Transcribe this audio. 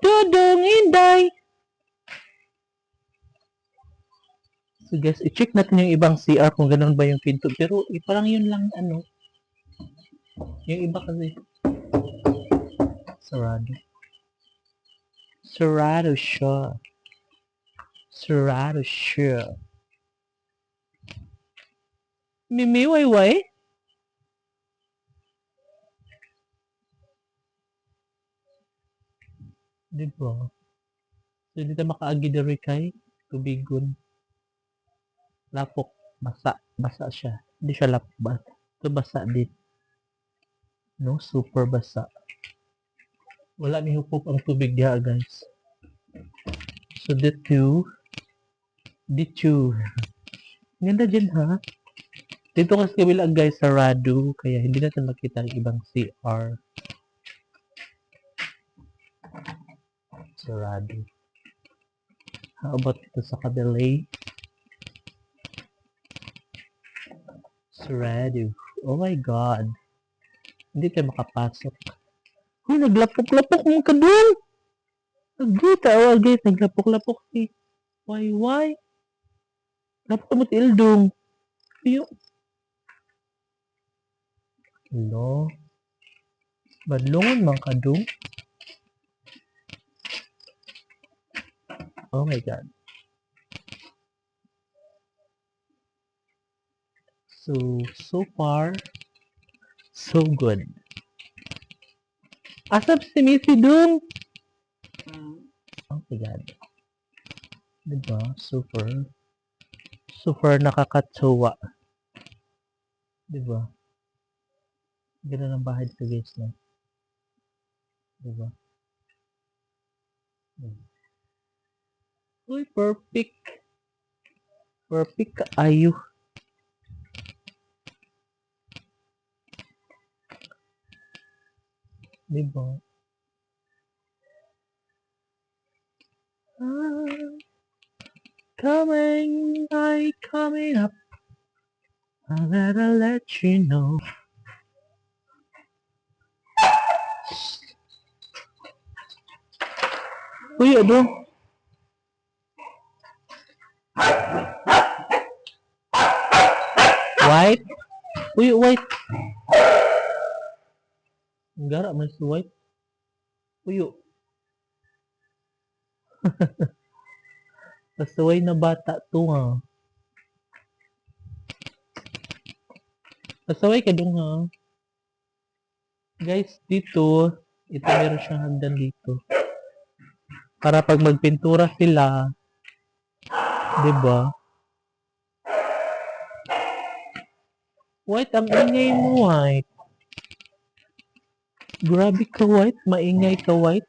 Dudong Inday! So guys, i-check natin yung ibang CR kung ganun ba yung pinto. Pero parang yun lang ano. Yung iba kasi sarado. Sarado siya. Sarado siya. Mimi Wayway? Diba? So, hindi tayo makaagi diri kay tubigon. Lapok. Basa. Basa siya. Hindi siya lapok ba? Ito basa din. No? Super basa. Wala ni hupok ang tubig diha guys. So, dito. Ganda dyan ha. Dito kasi kabila guys sarado. Kaya hindi natin makita ang ibang CR. Sarado. How about ito sa kabila? Sarado. Oh my God. Hindi tayo makapasok. Uy, naglapok-lapok mo ka doon. Agita, guys. Naglapok-lapok si Why? Lapok mo ti Ildong. Iyo. Hello. Badlungon man ka doon. Oh my God. So far, so good. Asap si Missy doon. Oh my God. Diba? Super nakakatuwa. Diba? Ganda ng bahay dito guys na. Diba? Uy, perfect. Perfect ka ayo. Diba? Coming up. I gotta let you know. Uy, ano? White? Uy, white. Ang gara man si white. Uyo. Pasaway na bata to ha. Pasaway ka dun ha. Guys, dito, ito meron siyang hagdan dito. Para pag magpintura sila, 'di ba? White, ang ingay mo, white. Grabe ka, white. Maingay ka, white.